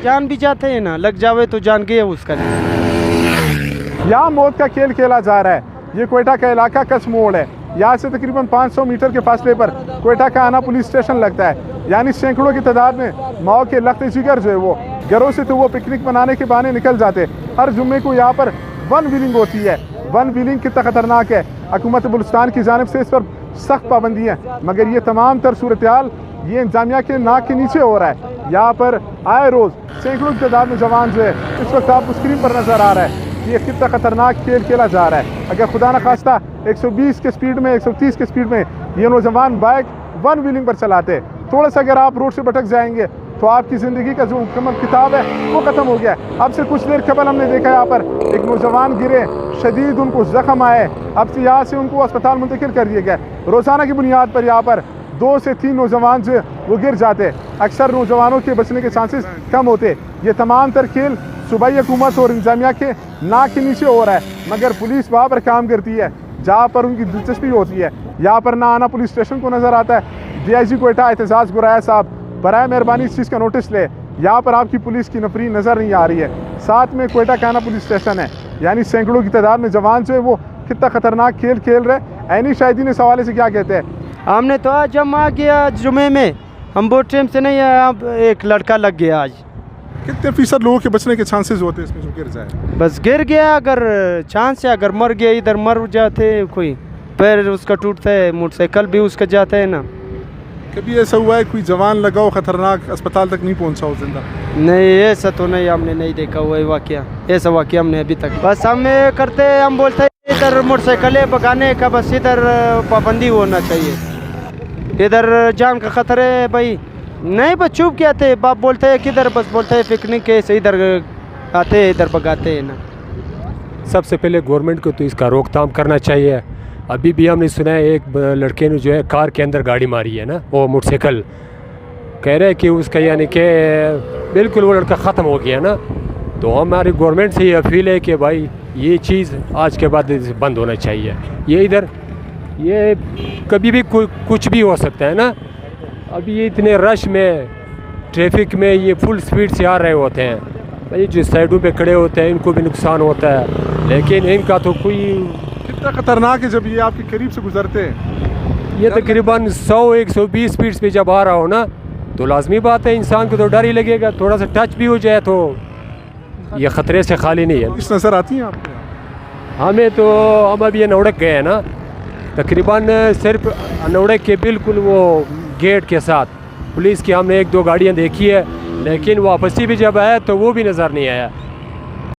जान भी जाते हैं ना, लग जावे तो जान गए उसका। यहाँ मौत का खेल खेला जा रहा है। ये क्वेटा का इलाका कच्छ मोड़ है। यहाँ से तकरीबन 500 मीटर के फासले पर क्वेटा का आना पुलिस स्टेशन लगता है। यानी सैकड़ों की तादाद में माओ के लख्त जिगर जो है वो घरों से तो वो पिकनिक मनाने के बहाने निकल जाते। हर जुम्मे को यहाँ पर वन व्हीलिंग होती है। वन व्हीलिंग कितना ख़तरनाक है। हुकूमत बलूचिस्तान की जानिब से इस पर सख्त पाबंदी है, मगर ये तमाम तर सूरत हाल ये इंतजामिया के नाक के नीचे हो रहा है। यहाँ पर आए रोज़ सैकड़ों की तादाद में जवान जो है इस वक्त आपको स्क्रीन पर नज़र आ रहा है। ये कितना ख़तरनाक खेल खेला जा रहा है। अगर खुदा न खास्ता 120 के स्पीड में 130 के स्पीड में ये नौजवान बाइक वन व्हीलिंग पर चलाते, थोड़ा सा अगर आप रोड से भटक जाएंगे तो आपकी ज़िंदगी का जो मुकम्मल किताब है वो ख़त्म हो गया। अब से कुछ देर कबल हमने देखा यहाँ पर एक नौजवान गिरे, शदीद उनको ज़ख्म आए। अब से यहाँ से उनको अस्पताल मुंतकिल कर दिया गया। रोज़ाना की बुनियाद पर यहाँ पर 2 से 3 नौजवान जो वो गिर जाते। अक्सर नौजवानों के बचने के चांसेस कम होते। ये तमाम तर खेल सूबाई हुकूमत और इंतजामिया के नाक के नीचे हो रहा है, मगर पुलिस वहाँ पर काम करती है जहाँ पर उनकी दिलचस्पी होती है। यहाँ पर ना आना पुलिस स्टेशन को नज़र आता है। DIG क्वेटा एतजाज़ गुराया साहब, बराए मेहरबानी इस चीज़ का नोटिस ले। यहाँ पर आपकी पुलिस की नफरी नज़र नहीं आ रही है। साथ में क्वेटा का आना पुलिस स्टेशन है, यानी सैकड़ों की तादाद में जवान जो है वो कितना ख़तरनाक खेल खेल रहे। ऐनी शाहिदीन इस हवाले से क्या कहते हैं? हमने तो आज जब आ गया जुमे में, हम बहुत टाइम से नहीं आया, अब एक लड़का लग गया आज। कितने फीसद लोगों के बचने के चांसेस होते हैं इसमें जो गिर जाए? बस गिर गया, अगर चांस है, अगर मर गया इधर मर जाते, कोई पैर उसका टूटता है, मोटरसाइकिल भी उसका जाता है ना। कभी ऐसा हुआ है कोई जवान लगा हो खतरनाक अस्पताल तक नहीं पहुंचा हो जिंदा? नहीं, ऐसा तो नहीं, हमने नहीं देखा हुआ है वाकया। ऐसा वाकया हमने अभी तक, बस हम करते हम बोलते हैं इधर मोटरसाइकिलें भगाने का बस इधर पाबंदी होना चाहिए। इधर जान का खतरा है भाई। नहीं बस चुप क्या थे, बाप बोलते हैं किधर, बस बोलते हैं पिकनिक के से इधर आते हैं, इधर भगाते हैं ना। सबसे पहले गवर्नमेंट को तो इसका रोकथाम करना चाहिए। अभी भी हमने सुना है एक लड़के ने जो है कार के अंदर गाड़ी मारी है ना, वो मोटरसाइकिल, कह रहे हैं कि उसका यानी कि बिल्कुल वो लड़का ख़त्म हो गया ना। तो हमारी गवर्नमेंट से ये अपील है कि भाई ये चीज़ आज के बाद बंद होना चाहिए। ये इधर ये कभी भी कुछ भी हो सकता है ना। अभी ये इतने रश में ट्रैफिक में ये फुल स्पीड से आ रहे होते हैं, भाई जो साइडों पे खड़े होते हैं इनको भी नुकसान होता है, लेकिन इनका तो कोई। कितना खतरनाक है जब ये आपके करीब से गुजरते हैं। ये तकरीबन 100-120 स्पीड पे जब आ रहा हो ना, तो लाजमी बात है इंसान को तो डर ही लगेगा। थोड़ा सा टच भी हो जाए तो ये ख़तरे से खाली नहीं है। इस नज़र आती है आपको? हमें तो हम अभी नौड़क गए हैं ना, तकरीबन सिर्फ नौड़क के बिल्कुल वो गेट के साथ पुलिस की हमने 1-2 गाड़ियाँ देखी है, लेकिन वापसी भी जब आया तो वो भी नज़र नहीं आया।